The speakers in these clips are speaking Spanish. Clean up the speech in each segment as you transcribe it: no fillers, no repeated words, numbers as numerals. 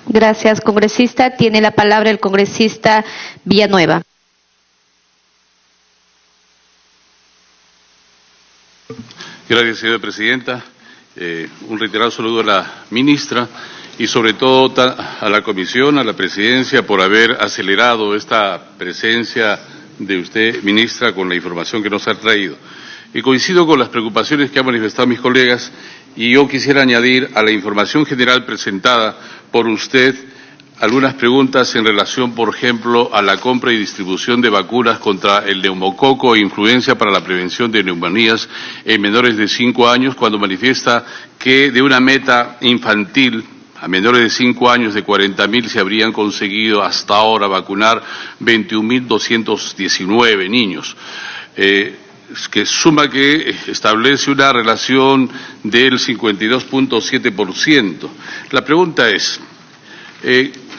Gracias, congresista. Tiene la palabra el congresista Villanueva. Gracias, señora presidenta. Un reiterado saludo a la ministra y sobre todo a la comisión, a la presidencia, por haber acelerado esta presencia de usted, ministra, con la información que nos ha traído. Y coincido con las preocupaciones que han manifestado mis colegas y yo quisiera añadir a la información general presentada por usted algunas preguntas en relación, por ejemplo, a la compra y distribución de vacunas contra el neumococo e influenza para la prevención de neumonías en menores de 5 años, cuando manifiesta que de una meta infantil a menores de 5 años de 40.000 se habrían conseguido hasta ahora vacunar 21.219 niños. Que suma que establece una relación del 52.7%. La pregunta es,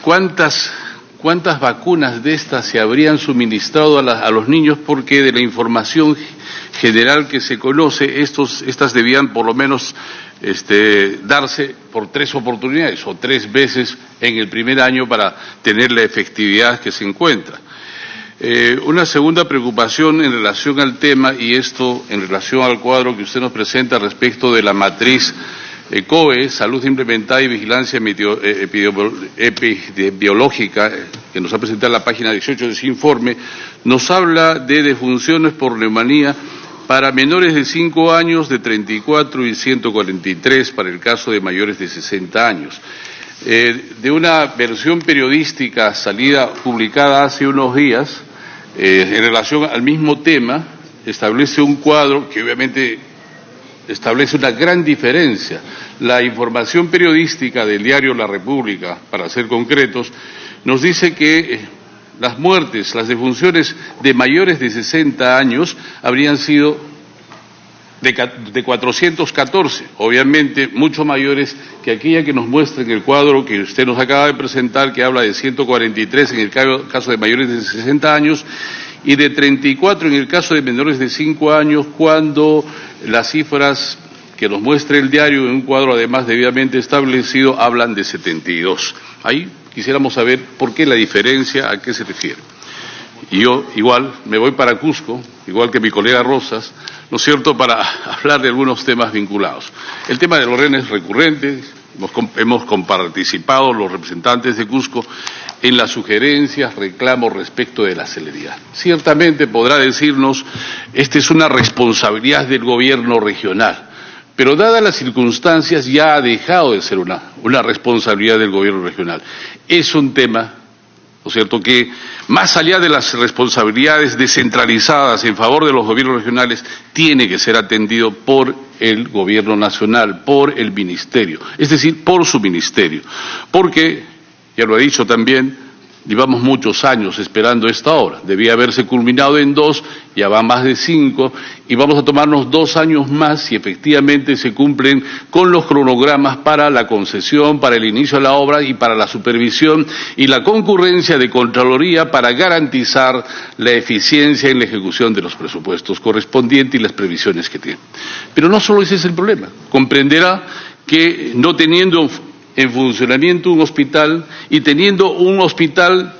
¿cuántas vacunas de estas se habrían suministrado a los niños? Porque de la información general que se conoce, estas debían por lo menos darse por 3 oportunidades o 3 veces en el primer año para tener la efectividad que se encuentra. Una segunda preocupación en relación al tema, y esto en relación al cuadro que usted nos presenta respecto de la matriz COE, Salud Implementada y Vigilancia Epidemiológica, que nos ha presentado en la página 18 de ese informe, nos habla de defunciones por neumonía para menores de 5 años, de 34 y 143 para el caso de mayores de 60 años. De una versión periodística publicada hace unos días, en relación al mismo tema, establece un cuadro que obviamente establece una gran diferencia. La información periodística del diario La República, para ser concretos, nos dice que las muertes, las defunciones de mayores de 60 años habrían sido de 414, obviamente mucho mayores que aquella que nos muestra en el cuadro que usted nos acaba de presentar, que habla de 143 en el caso de mayores de 60 años y de 34 en el caso de menores de 5 años, cuando las cifras que nos muestra el diario en un cuadro además debidamente establecido hablan de 72. Ahí quisiéramos saber por qué la diferencia, a qué se refiere. Y yo igual me voy para Cusco, igual que mi colega Rosas, ¿no es cierto?, para hablar de algunos temas vinculados. El tema de los rehenes es recurrente, hemos comparticipado los representantes de Cusco en las sugerencias, reclamos respecto de la celeridad. Ciertamente podrá decirnos, esta es una responsabilidad del gobierno regional, pero dadas las circunstancias ya ha dejado de ser una responsabilidad del gobierno regional. Es un tema, ¿no es cierto?, que más allá de las responsabilidades descentralizadas en favor de los gobiernos regionales, tiene que ser atendido por el gobierno nacional, por el ministerio, es decir, por su ministerio. Porque, ya lo he dicho también, llevamos muchos años esperando esta obra. Debía haberse culminado en 2, ya va más de 5, y vamos a tomarnos 2 años más si efectivamente se cumplen con los cronogramas para la concesión, para el inicio de la obra y para la supervisión y la concurrencia de Contraloría para garantizar la eficiencia en la ejecución de los presupuestos correspondientes y las previsiones que tienen. Pero no solo ese es el problema. Comprenderá que no teniendo en funcionamiento un hospital y teniendo un hospital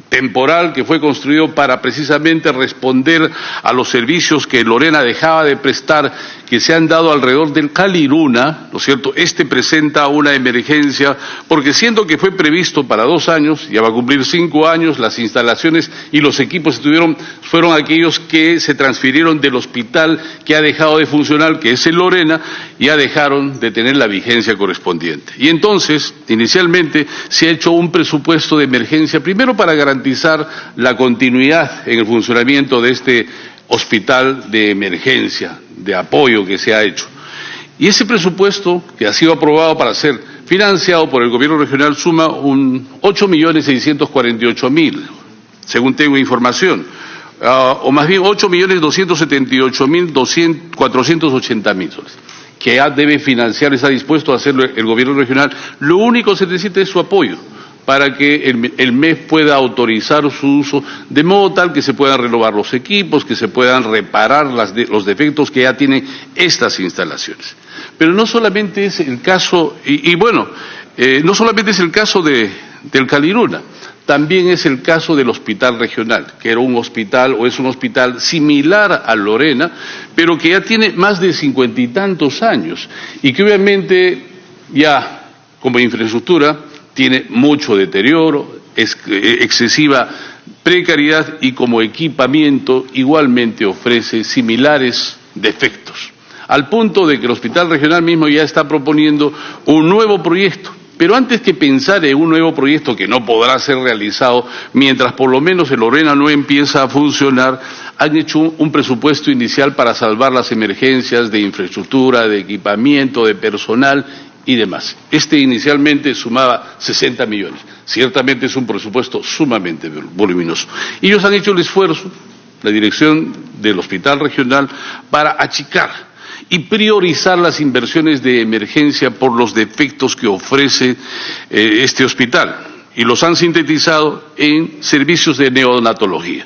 temporal que fue construido para precisamente responder a los servicios que Lorena dejaba de prestar, que se han dado alrededor del Caliruna, ¿no es cierto? Presenta una emergencia, porque siendo que fue previsto para 2 años, ya va a cumplir 5 años, las instalaciones y los equipos fueron aquellos que se transfirieron del hospital que ha dejado de funcionar, que es el Lorena, ya dejaron de tener la vigencia correspondiente. Y entonces, inicialmente, se ha hecho un presupuesto de emergencia, primero para garantizar la continuidad en el funcionamiento de este hospital de emergencia, de apoyo que se ha hecho. Y ese presupuesto, que ha sido aprobado para ser financiado por el gobierno regional, suma 8.648.000, según tengo información, o más bien 8.278.480.000 soles, que ya debe financiar, está dispuesto a hacerlo el gobierno regional. Lo único que se necesita es su apoyo para que el MEF pueda autorizar su uso, de modo tal que se puedan renovar los equipos, que se puedan reparar los defectos que ya tienen estas instalaciones. Pero no solamente es el caso, y bueno, no solamente es el caso del Caliruna, también es el caso del hospital regional, que era un hospital o es un hospital similar al Lorena, pero que ya tiene más de 50 y tantos años y que obviamente ya como infraestructura tiene mucho deterioro, excesiva precariedad y como equipamiento igualmente ofrece similares defectos, al punto de que el hospital regional mismo ya está proponiendo un nuevo proyecto. Pero antes que pensar en un nuevo proyecto que no podrá ser realizado mientras por lo menos el Lorena no empieza a funcionar, han hecho un presupuesto inicial para salvar las emergencias de infraestructura, de equipamiento, de personal y demás. Este inicialmente sumaba 60 millones. Ciertamente es un presupuesto sumamente voluminoso. Ellos han hecho el esfuerzo, la dirección del hospital regional, para achicar y priorizar las inversiones de emergencia por los defectos que ofrece este hospital, y los han sintetizado en servicios de neonatología,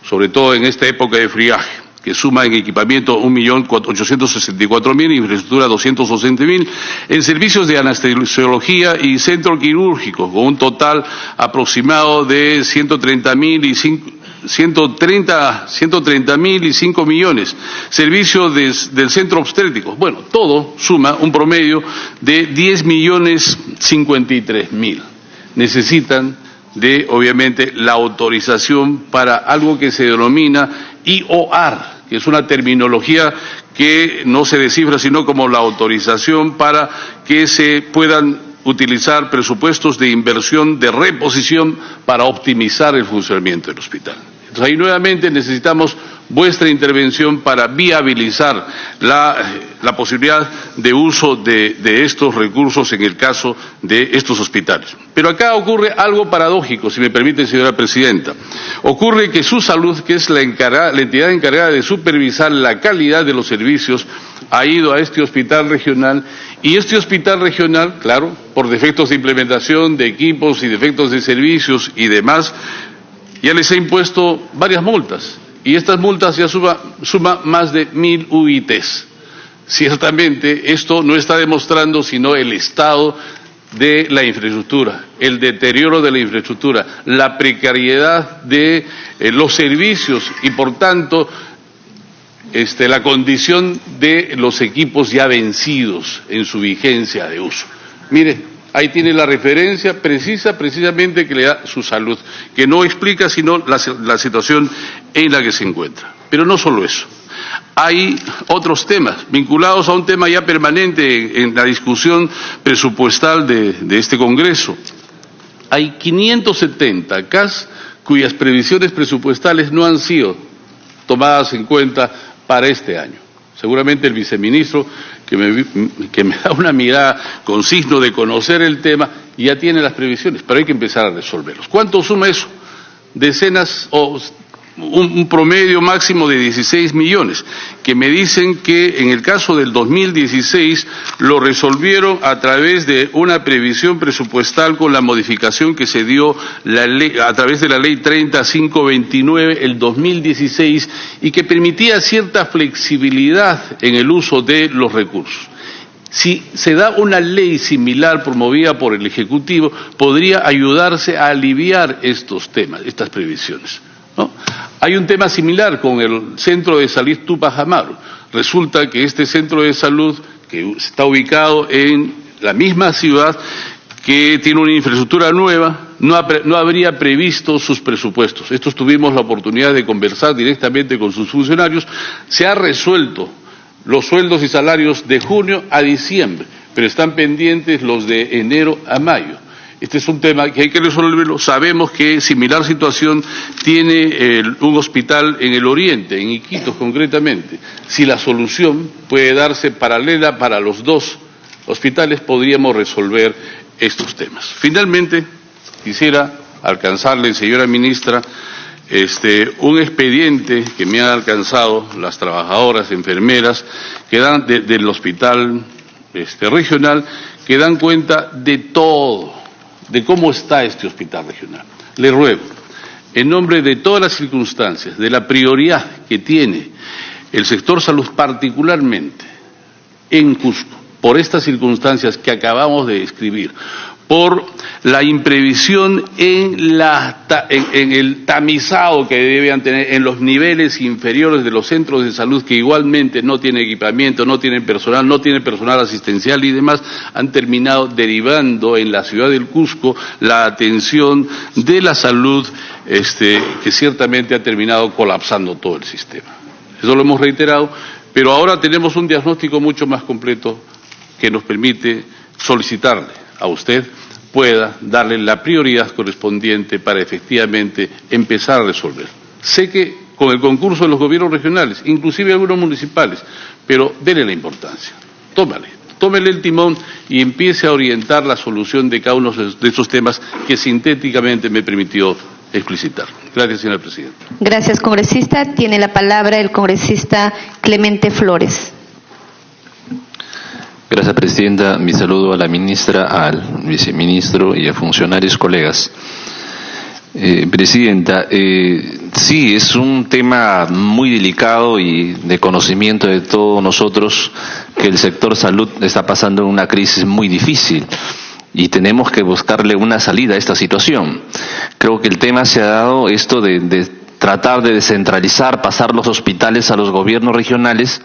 sobre todo en esta época de friaje, que suma en equipamiento 1.864.000, infraestructura 211.000, en servicios de anestesiología y centro quirúrgico, con un total aproximado de 130.000 y 5 millones, servicio del centro obstétrico. Bueno, todo suma un promedio de 10.053.000. Necesitan de, obviamente, la autorización para algo que se denomina IOAR, que es una terminología que no se descifra sino como la autorización para que se puedan utilizar presupuestos de inversión de reposición para optimizar el funcionamiento del hospital. Entonces ahí nuevamente necesitamos vuestra intervención para viabilizar la posibilidad de uso de estos recursos en el caso de estos hospitales. Pero acá ocurre algo paradójico, si me permite, señora presidenta. Ocurre que su salud, que es la entidad encargada de supervisar la calidad de los servicios, ha ido a este hospital regional, y este hospital regional, claro, por defectos de implementación de equipos y defectos de servicios y demás, ya les ha impuesto varias multas, y estas multas ya suma más de 1.000 UITs. Ciertamente esto no está demostrando sino el estado de la infraestructura, el deterioro de la infraestructura, la precariedad de los servicios y por tanto la condición de los equipos ya vencidos en su vigencia de uso. Mire, ahí tiene la referencia precisamente que le da su salud, que no explica sino la situación en la que se encuentra. Pero no solo eso, hay otros temas vinculados a un tema ya permanente en la discusión presupuestal de este Congreso. Hay 570 CAS cuyas previsiones presupuestales no han sido tomadas en cuenta para este año. Seguramente el viceministro, que me da una mirada con signo de conocer el tema, ya tiene las previsiones, pero hay que empezar a resolverlos. ¿Cuánto suma eso? Decenas o un promedio máximo de 16 millones, que me dicen que en el caso del 2016 lo resolvieron a través de una previsión presupuestal con la modificación que se dio a través de la ley 3529 el 2016 y que permitía cierta flexibilidad en el uso de los recursos. Si se da una ley similar promovida por el Ejecutivo, podría ayudarse a aliviar estos temas, estas previsiones, ¿no? Hay un tema similar con el Centro de Salud Tupac Amaru. Resulta que este centro de salud, que está ubicado en la misma ciudad, que tiene una infraestructura nueva, no habría previsto sus presupuestos. Estos tuvimos la oportunidad de conversar directamente con sus funcionarios. Se ha resuelto los sueldos y salarios de junio a diciembre, pero están pendientes los de enero a mayo. Este es un tema que hay que resolverlo. Sabemos que similar situación tiene un hospital en el oriente, en Iquitos concretamente. Si la solución puede darse paralela para los dos hospitales, podríamos resolver estos temas. Finalmente, quisiera alcanzarle, señora ministra, un expediente que me han alcanzado las trabajadoras, enfermeras, que dan del hospital regional, que dan cuenta de todo, de cómo está este hospital regional. Le ruego, en nombre de todas las circunstancias, de la prioridad que tiene el sector salud particularmente en Cusco, por estas circunstancias que acabamos de describir, por la imprevisión en el tamizado que debían tener en los niveles inferiores de los centros de salud, que igualmente no tienen equipamiento, no tienen personal asistencial y demás, han terminado derivando en la ciudad del Cusco la atención de la salud, que ciertamente ha terminado colapsando todo el sistema. Eso lo hemos reiterado, pero ahora tenemos un diagnóstico mucho más completo que nos permite solicitarle a usted pueda darle la prioridad correspondiente para efectivamente empezar a resolver. Sé que con el concurso de los gobiernos regionales, inclusive algunos municipales, pero dele la importancia, tómele el timón y empiece a orientar la solución de cada uno de esos temas que sintéticamente me permitió explicitar. Gracias, señora presidenta. Gracias, congresista. Tiene la palabra el congresista Clemente Flores. Gracias, presidenta. Mi saludo a la ministra, al viceministro y a funcionarios, colegas. Presidenta, sí, es un tema muy delicado y de conocimiento de todos nosotros que el sector salud está pasando una crisis muy difícil y tenemos que buscarle una salida a esta situación. Creo que el tema se ha dado esto de tratar de descentralizar, pasar los hospitales a los gobiernos regionales,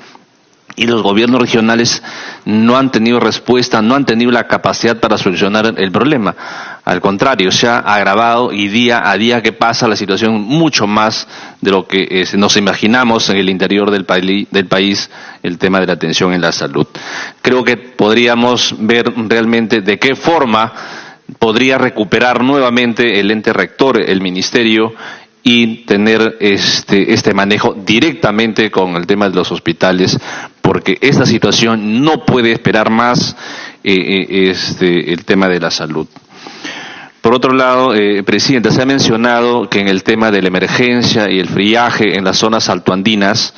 y los gobiernos regionales no han tenido respuesta, no han tenido la capacidad para solucionar el problema. Al contrario, se ha agravado y día a día que pasa la situación mucho más de lo que nos imaginamos en el interior del país, el tema de la atención en la salud. Creo que podríamos ver realmente de qué forma podría recuperar nuevamente el ente rector, el ministerio, y tener este manejo directamente con el tema de los hospitales, porque esta situación no puede esperar más el tema de la salud. Por otro lado, Presidenta, se ha mencionado que en el tema de la emergencia y el friaje en las zonas altoandinas,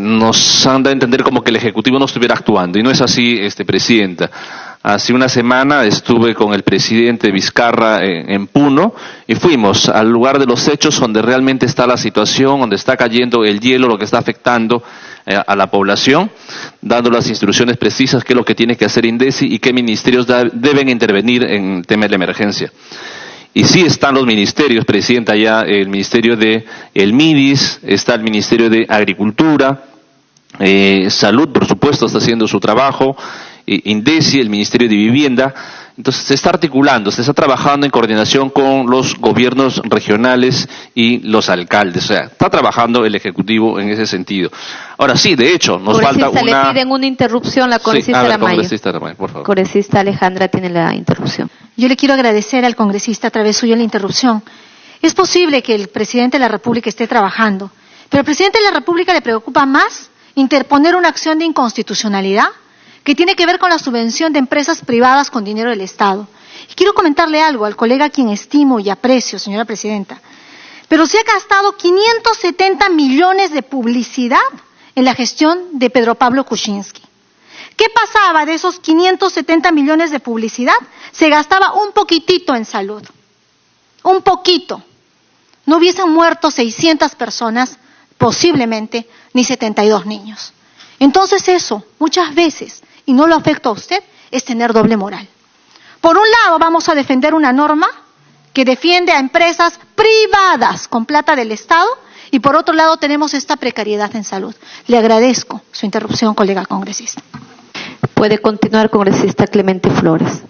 nos han dado a entender como que el Ejecutivo no estuviera actuando, y no es así, Presidenta. Hace una semana estuve con el presidente Vizcarra en Puno y fuimos al lugar de los hechos donde realmente está la situación, donde está cayendo el hielo, lo que está afectando a la población, dando las instrucciones precisas qué es lo que tiene que hacer INDECI y qué ministerios deben intervenir en el tema de la emergencia. Y sí están los ministerios, Presidenta, ya el ministerio de el MIDIS, está el ministerio de Agricultura, Salud, por supuesto, está haciendo su trabajo, INDECI, el Ministerio de Vivienda. Entonces se está articulando, se está trabajando en coordinación con los gobiernos regionales y los alcaldes. O sea, está trabajando el Ejecutivo en ese sentido. Ahora sí, de hecho, nos falta una... Le piden una interrupción, la congresista Aramayo. Congresista Aramayo, por favor. Congresista Alejandra tiene la interrupción. Yo le quiero agradecer al congresista a través suyo la interrupción. Es posible que el presidente de la República esté trabajando, pero al presidente de la República le preocupa más interponer una acción de inconstitucionalidad que tiene que ver con la subvención de empresas privadas con dinero del Estado. Y quiero comentarle algo al colega a quien estimo y aprecio, señora presidenta, pero se ha gastado 570 millones de publicidad en la gestión de Pedro Pablo Kuczynski. ¿Qué pasaba de esos 570 millones de publicidad? Se gastaba un poquitito en salud, un poquito. No hubiesen muerto 600 personas, posiblemente, ni 72 niños. Entonces eso, muchas veces, y no lo afecta a usted, es tener doble moral. Por un lado, vamos a defender una norma que defiende a empresas privadas con plata del Estado, y por otro lado tenemos esta precariedad en salud. Le agradezco su interrupción, colega congresista. Puede continuar, congresista Clemente Flores.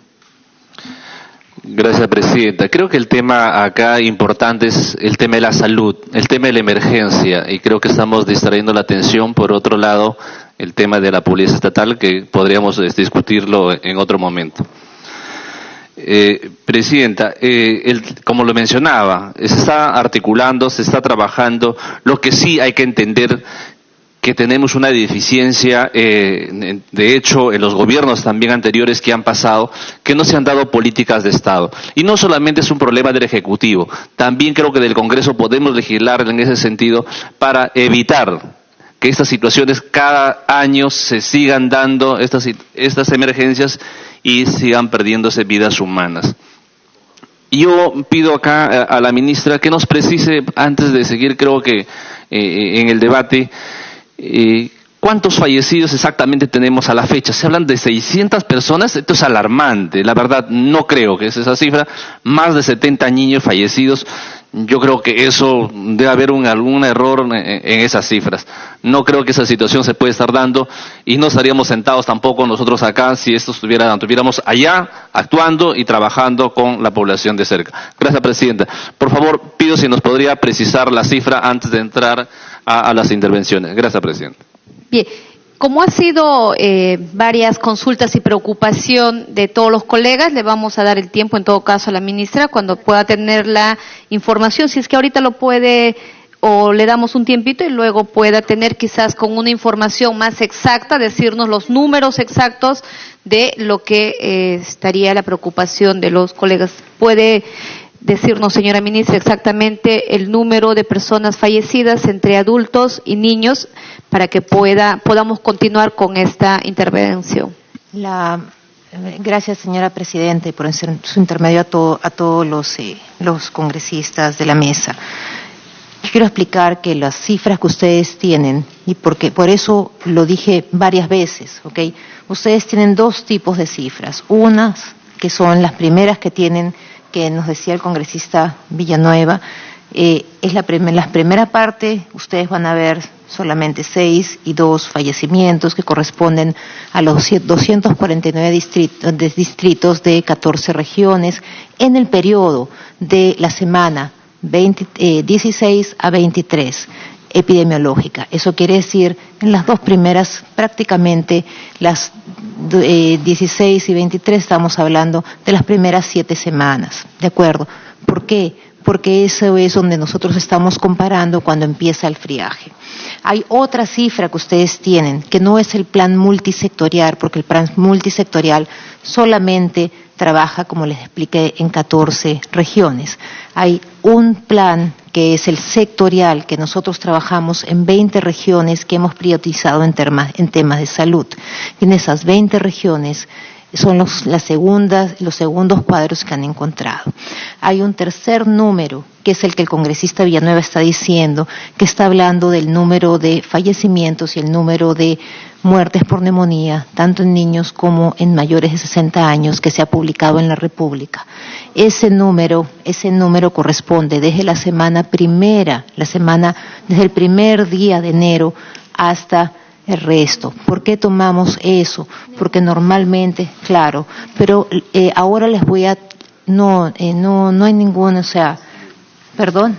Gracias, Presidenta. Creo que el tema acá importante es el tema de la salud, el tema de la emergencia, y creo que estamos distrayendo la atención, por otro lado, el tema de la publicidad estatal, que podríamos discutirlo en otro momento. Presidenta, como lo mencionaba, se está articulando, se está trabajando. Lo que sí hay que entender que tenemos una deficiencia, de hecho, en los gobiernos también anteriores que han pasado, que no se han dado políticas de Estado. Y no solamente es un problema del Ejecutivo, también creo que del Congreso podemos legislar en ese sentido para evitar que estas situaciones cada año se sigan dando, estas emergencias, y sigan perdiéndose vidas humanas. Yo pido acá a la ministra que nos precise, antes de seguir, creo que en el debate, ¿Cuántos fallecidos exactamente tenemos a la fecha? Se hablan de 600 personas, esto es alarmante, la verdad no creo que es esa cifra, más de 70 niños fallecidos, yo creo que eso debe haber algún error en esas cifras. No creo que esa situación se pueda estar dando y no estaríamos sentados tampoco nosotros acá si esto estuviéramos allá actuando y trabajando con la población de cerca. Gracias, Presidenta. Por favor, pido si nos podría precisar la cifra antes de entrar a las intervenciones. Gracias, Presidenta. Bien, como ha sido varias consultas y preocupación de todos los colegas, le vamos a dar el tiempo en todo caso a la ministra cuando pueda tener la información, si es que ahorita lo puede o le damos un tiempito y luego pueda tener quizás con una información más exacta, decirnos los números exactos de lo que estaría la preocupación de los colegas. ¿Puede decirnos, señora ministra, exactamente el número de personas fallecidas entre adultos y niños para que podamos continuar con esta intervención? Gracias, señora presidenta, y por su intermedio a todos los congresistas de la mesa. Yo quiero explicar que las cifras que ustedes tienen, y por eso lo dije varias veces, ¿ok? Ustedes tienen dos tipos de cifras. Unas que son las primeras que tienen, que nos decía el congresista Villanueva, es la primera parte, ustedes van a ver solamente 6 y 2 fallecimientos que corresponden a los 249 distritos de 14 regiones en el periodo de la semana 16 a 23 epidemiológica. Eso quiere decir, en las dos primeras, prácticamente las 16 y 23, estamos hablando de las primeras 7 semanas, ¿de acuerdo? ¿Por qué? Porque eso es donde nosotros estamos comparando cuando empieza el friaje. Hay otra cifra que ustedes tienen, que no es el plan multisectorial, porque el plan multisectorial solamente trabaja, como les expliqué, en 14 regiones. Hay un plan que es el sectorial, que nosotros trabajamos en 20 regiones que hemos priorizado en temas de salud. Y en esas 20 regiones son los segundos cuadros que han encontrado. Hay un tercer número, que es el que el congresista Villanueva está diciendo, que está hablando del número de fallecimientos y el número de muertes por neumonía, tanto en niños como en mayores de 60 años, que se ha publicado en la República. Ese número corresponde desde la semana primera, desde el primer día de enero hasta el resto. ¿Por qué tomamos eso? Porque normalmente, claro, pero ahora les voy a, no hay ninguna, perdón,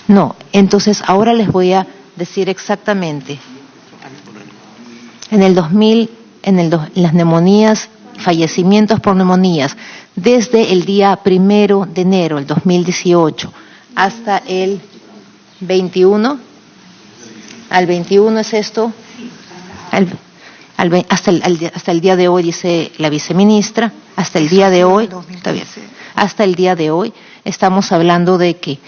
no, entonces ahora les voy a decir exactamente. En el 2000, las neumonías, fallecimientos por neumonías, desde el día 1 de enero del 2018 hasta el 21, al 21 es esto, hasta el día de hoy, dice la viceministra, hasta el día de hoy, está bien, hasta el día de hoy estamos hablando de que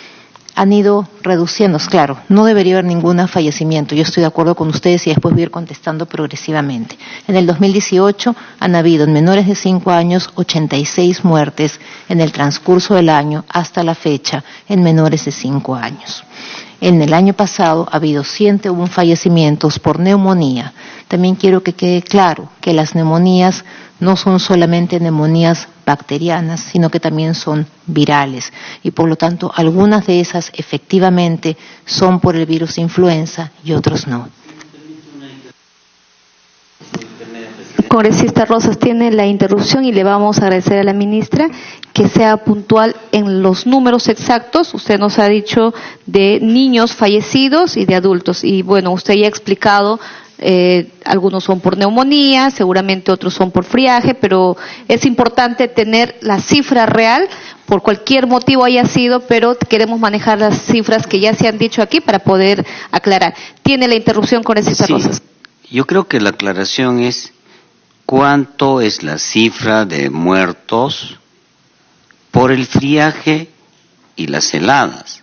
han ido reduciéndose. Claro, no debería haber ningún fallecimiento, yo estoy de acuerdo con ustedes y después voy a ir contestando progresivamente. En el 2018 han habido en menores de 5 años 86 muertes en el transcurso del año hasta la fecha en menores de 5 años. En el año pasado ha habido 101 fallecimientos por neumonía. También quiero que quede claro que las neumonías no son solamente neumonías bacterianas, sino que también son virales. Y por lo tanto, algunas de esas efectivamente son por el virus de influenza y otros no. Congresista Rosas, tiene la interrupción y le vamos a agradecer a la ministra que sea puntual en los números exactos. Usted nos ha dicho de niños fallecidos y de adultos. Y bueno, usted ya ha explicado, algunos son por neumonía, seguramente otros son por friaje, pero es importante tener la cifra real, por cualquier motivo haya sido, pero queremos manejar las cifras que ya se han dicho aquí para poder aclarar. Tiene la interrupción, congresista Rosas. Yo creo que la aclaración es cuánto es la cifra de muertos por el friaje y las heladas.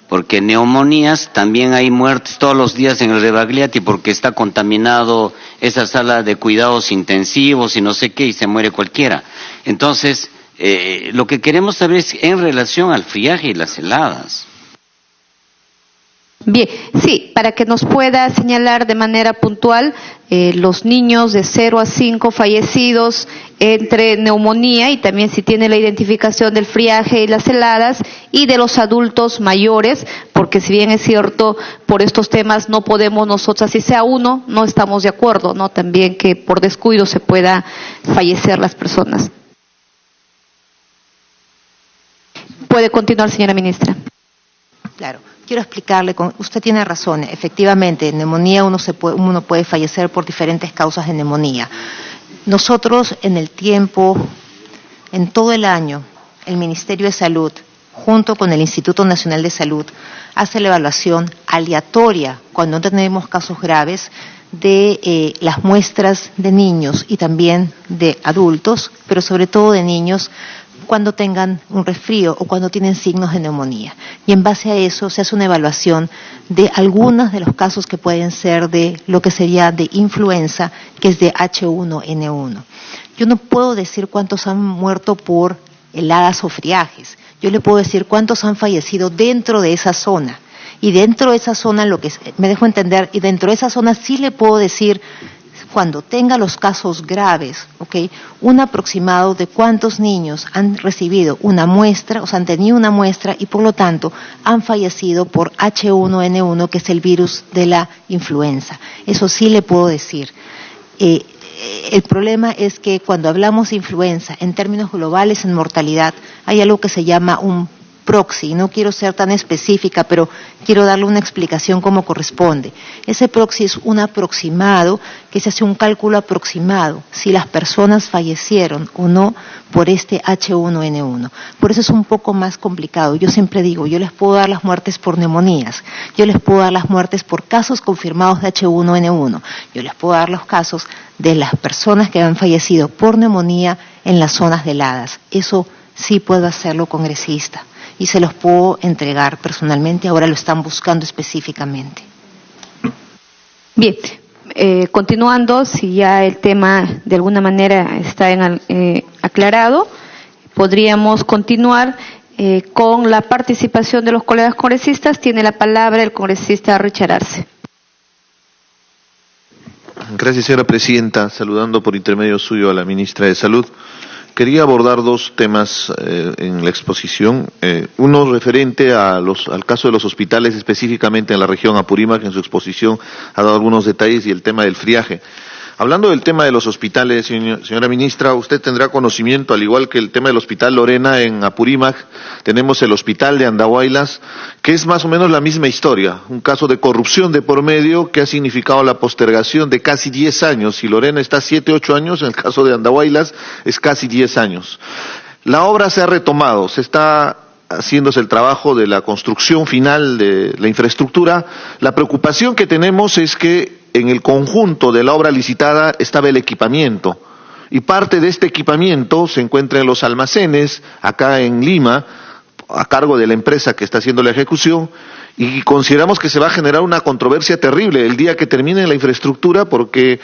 Porque neumonías también hay muertes todos los días en el Rebagliati porque está contaminado esa sala de cuidados intensivos y no sé qué y se muere cualquiera. Entonces, lo que queremos saber es en relación al friaje y las heladas. Bien, sí, para que nos pueda señalar de manera puntual los niños de 0 a 5 fallecidos entre neumonía y también si tiene la identificación del friaje y las heladas y de los adultos mayores, porque si bien es cierto, por estos temas no podemos nosotros, así sea uno, no estamos de acuerdo, ¿no? También que por descuido se pueda fallecer las personas. Puede continuar, señora ministra. Claro, quiero explicarle, usted tiene razón, efectivamente, en neumonía uno puede fallecer por diferentes causas de neumonía. Nosotros en el tiempo, en todo el año, el Ministerio de Salud, junto con el Instituto Nacional de Salud, hace la evaluación aleatoria, cuando no tenemos casos graves, de las muestras de niños y también de adultos, pero sobre todo de niños, cuando tengan un resfrío o cuando tienen signos de neumonía. Y en base a eso se hace una evaluación de algunos de los casos que pueden ser de lo que sería de influenza, que es de H1N1. Yo no puedo decir cuántos han muerto por heladas o friajes. Yo le puedo decir cuántos han fallecido dentro de esa zona. Y dentro de esa zona, lo que me dejo entender, y dentro de esa zona sí le puedo decir, cuando tenga los casos graves, ¿okay?, un aproximado de cuántos niños han recibido una muestra, o sea, han tenido una muestra y por lo tanto han fallecido por H1N1, que es el virus de la influenza. Eso sí le puedo decir. El problema es que cuando hablamos de influenza, en términos globales en mortalidad, hay algo que se llama un proxy. No quiero ser tan específica, pero quiero darle una explicación como corresponde. Ese proxy es un aproximado, que se hace un cálculo aproximado, si las personas fallecieron o no por este H1N1. Por eso es un poco más complicado. Yo siempre digo, yo les puedo dar las muertes por neumonías, yo les puedo dar las muertes por casos confirmados de H1N1, yo les puedo dar los casos de las personas que han fallecido por neumonía en las zonas de heladas. Eso sí puedo hacerlo, congresista, y se los puedo entregar personalmente, ahora lo están buscando específicamente. Bien, continuando, si ya el tema de alguna manera está aclarado, podríamos continuar con la participación de los colegas congresistas. Tiene la palabra el congresista Richard Arce. Gracias, señora presidenta. Saludando por intermedio suyo a la ministra de Salud. Quería abordar dos temas en la exposición. Uno referente al caso de los hospitales, específicamente en la región Apurímac, que en su exposición ha dado algunos detalles, y el tema del friaje. Hablando del tema de los hospitales, señora ministra, usted tendrá conocimiento, al igual que el tema del Hospital Lorena en Apurímac, tenemos el Hospital de Andahuaylas, que es más o menos la misma historia, un caso de corrupción de por medio que ha significado la postergación de casi 10 años. Si Lorena está 7, 8 años, en el caso de Andahuaylas es casi 10 años. La obra se ha retomado, se está haciéndose el trabajo de la construcción final de la infraestructura. La preocupación que tenemos es que en el conjunto de la obra licitada estaba el equipamiento, y parte de este equipamiento se encuentra en los almacenes, acá en Lima, a cargo de la empresa que está haciendo la ejecución, y consideramos que se va a generar una controversia terrible el día que termine la infraestructura, porque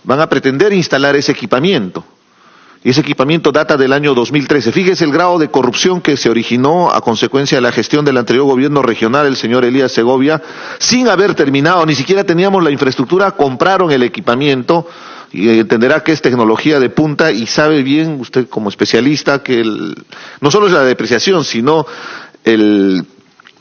van a pretender instalar ese equipamiento. Y ese equipamiento data del año 2013. Fíjese el grado de corrupción que se originó a consecuencia de la gestión del anterior gobierno regional, el señor Elías Segovia, sin haber terminado, ni siquiera teníamos la infraestructura, compraron el equipamiento, y entenderá que es tecnología de punta, y sabe bien usted como especialista que no solo es la depreciación, sino el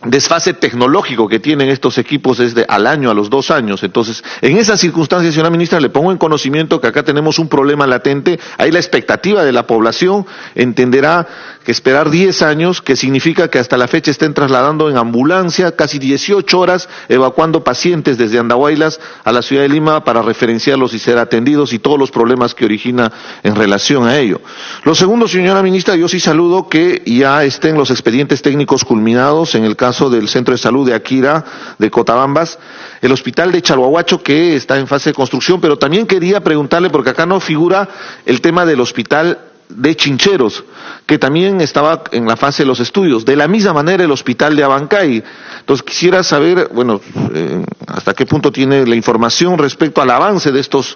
desfase tecnológico que tienen estos equipos es al año, a los 2 años. Entonces, en esas circunstancias, señora ministra, le pongo en conocimiento que acá tenemos un problema latente. Hay la expectativa de la población, entenderá que esperar 10 años, que significa que hasta la fecha estén trasladando en ambulancia casi 18 horas, evacuando pacientes desde Andahuaylas a la ciudad de Lima para referenciarlos y ser atendidos, y todos los problemas que origina en relación a ello. Lo segundo, señora ministra, yo sí saludo que ya estén los expedientes técnicos culminados en el caso del Centro de Salud de Akira, de Cotabambas, el Hospital de Chalhuahuacho, que está en fase de construcción, pero también quería preguntarle, porque acá no figura el tema del Hospital de Chincheros, que también estaba en la fase de los estudios. De la misma manera el hospital de Abancay. Entonces quisiera saber, bueno, hasta qué punto tiene la información respecto al avance de estos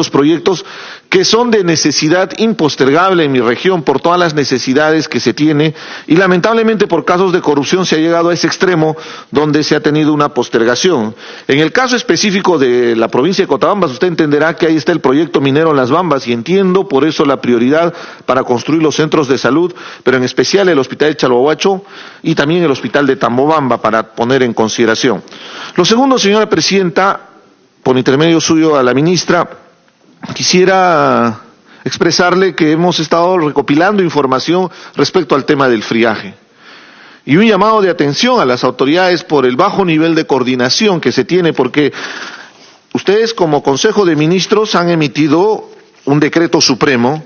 proyectos que son de necesidad impostergable en mi región por todas las necesidades que se tiene y lamentablemente por casos de corrupción se ha llegado a ese extremo donde se ha tenido una postergación. En el caso específico de la provincia de Cotabambas, usted entenderá que ahí está el proyecto minero en Las Bambas y entiendo por eso la prioridad para construir los centros de salud, pero en especial el hospital de Chalhuahuacho y también el hospital de Tambobamba para poner en consideración. Lo segundo, señora presidenta, por intermedio suyo a la ministra, quisiera expresarle que hemos estado recopilando información respecto al tema del friaje. Y un llamado de atención a las autoridades por el bajo nivel de coordinación que se tiene, porque ustedes como Consejo de Ministros han emitido un decreto supremo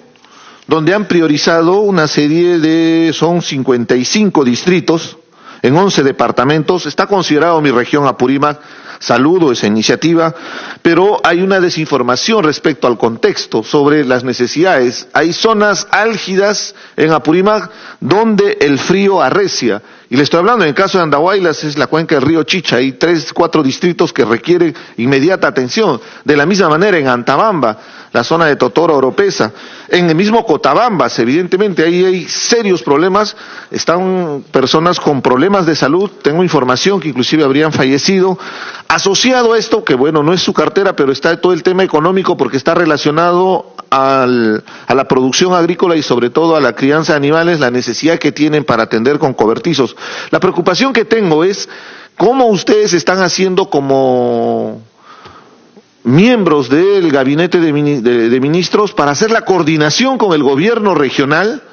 donde han priorizado una serie de, son 55 distritos en 11 departamentos. Está considerado mi región Apurímac. Saludo esa iniciativa, pero hay una desinformación respecto al contexto sobre las necesidades. Hay zonas álgidas en Apurímac donde el frío arrecia. Y le estoy hablando, en el caso de Andahuaylas es la cuenca del río Chicha, hay 3, 4 distritos que requieren inmediata atención. De la misma manera en Antabamba, la zona de Totoro, Oropesa, en el mismo Cotabambas, evidentemente ahí hay serios problemas, están personas con problemas de salud, tengo información que inclusive habrían fallecido. Asociado a esto, que bueno, no es su cartera, pero está todo el tema económico porque está relacionado a la producción agrícola y sobre todo a la crianza de animales, la necesidad que tienen para atender con cobertizos. La preocupación que tengo es cómo ustedes están haciendo como miembros del gabinete de ministros para hacer la coordinación con el gobierno regional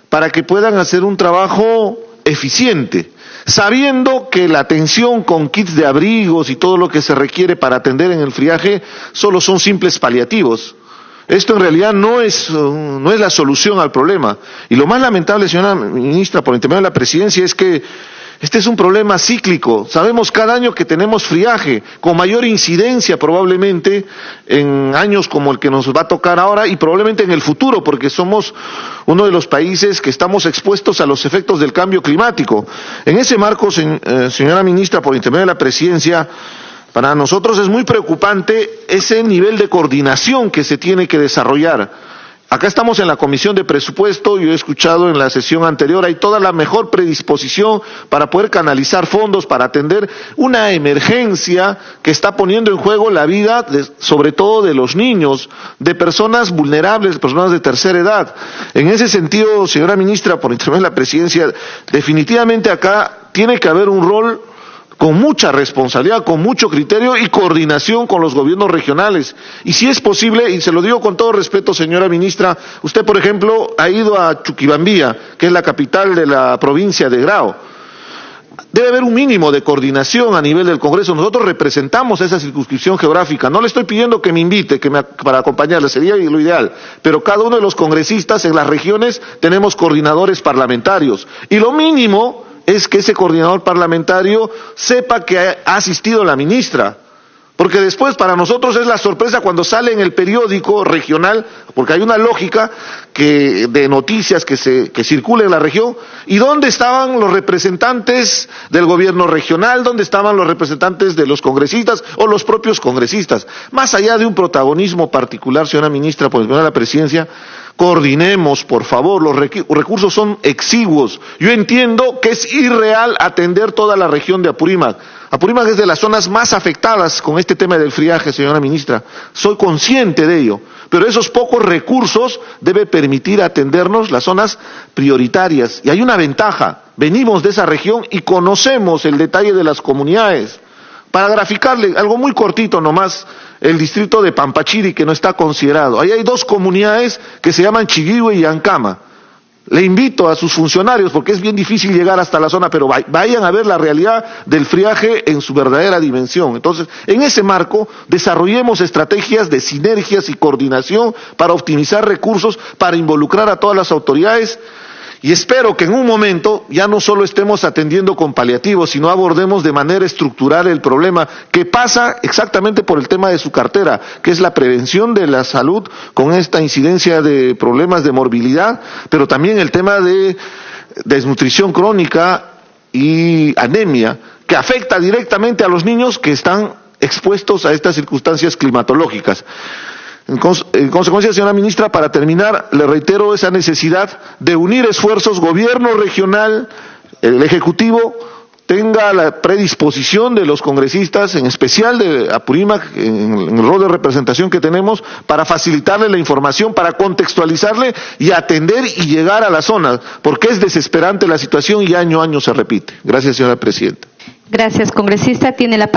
para que puedan hacer un trabajo eficiente, sabiendo que la atención con kits de abrigos y todo lo que se requiere para atender en el friaje solo son simples paliativos. Esto en realidad no es la solución al problema. Y lo más lamentable, señora ministra, por intermedio de la presidencia, es que este es un problema cíclico. Sabemos cada año que tenemos friaje, con mayor incidencia probablemente en años como el que nos va a tocar ahora y probablemente en el futuro, porque somos uno de los países que estamos expuestos a los efectos del cambio climático. En ese marco, señora ministra, por intermedio de la presidencia, para nosotros es muy preocupante ese nivel de coordinación que se tiene que desarrollar. Acá estamos en la Comisión de Presupuesto, yo he escuchado en la sesión anterior, hay toda la mejor predisposición para poder canalizar fondos, para atender una emergencia que está poniendo en juego la vida, sobre todo de los niños, de personas vulnerables, personas de tercera edad. En ese sentido, señora ministra, por intermedio de la presidencia, definitivamente acá tiene que haber un rol con mucha responsabilidad, con mucho criterio y coordinación con los gobiernos regionales. Y si es posible, y se lo digo con todo respeto, señora ministra, usted, por ejemplo, ha ido a Chuquibambía, que es la capital de la provincia de Grao. Debe haber un mínimo de coordinación a nivel del Congreso. Nosotros representamos esa circunscripción geográfica. No le estoy pidiendo que me invite, para acompañarle, sería lo ideal. Pero cada uno de los congresistas en las regiones tenemos coordinadores parlamentarios. Y lo mínimo es que ese coordinador parlamentario sepa que ha asistido la ministra, porque después para nosotros es la sorpresa cuando sale en el periódico regional, porque hay una lógica de noticias que circula en la región, y dónde estaban los representantes del gobierno regional, dónde estaban los representantes de los congresistas o los propios congresistas. Más allá de un protagonismo particular, señora ministra, por el de la presidencia, coordinemos, por favor, los recursos son exiguos. Yo entiendo que es irreal atender toda la región de Apurímac. Apurímac es de las zonas más afectadas con este tema del friaje, señora ministra. Soy consciente de ello, pero esos pocos recursos deben permitir atendernos las zonas prioritarias. Y hay una ventaja, venimos de esa región y conocemos el detalle de las comunidades. Para graficarle algo muy cortito nomás, el distrito de Pampachiri, que no está considerado. Ahí hay 2 comunidades que se llaman Chiguihue y Ancama. Le invito a sus funcionarios, porque es bien difícil llegar hasta la zona, pero vayan a ver la realidad del friaje en su verdadera dimensión. Entonces, en ese marco, desarrollemos estrategias de sinergias y coordinación para optimizar recursos, para involucrar a todas las autoridades. Y espero que en un momento ya no solo estemos atendiendo con paliativos, sino abordemos de manera estructural el problema que pasa exactamente por el tema de su cartera, que es la prevención de la salud con esta incidencia de problemas de morbilidad, pero también el tema de desnutrición crónica y anemia, que afecta directamente a los niños que están expuestos a estas circunstancias climatológicas. En consecuencia, señora ministra, para terminar, le reitero esa necesidad de unir esfuerzos, gobierno regional, el Ejecutivo, tenga la predisposición de los congresistas, en especial de Apurímac, en el rol de representación que tenemos, para facilitarle la información, para contextualizarle y atender y llegar a la zona, porque es desesperante la situación y año a año se repite. Gracias, señora presidenta. Gracias, congresista. Tiene la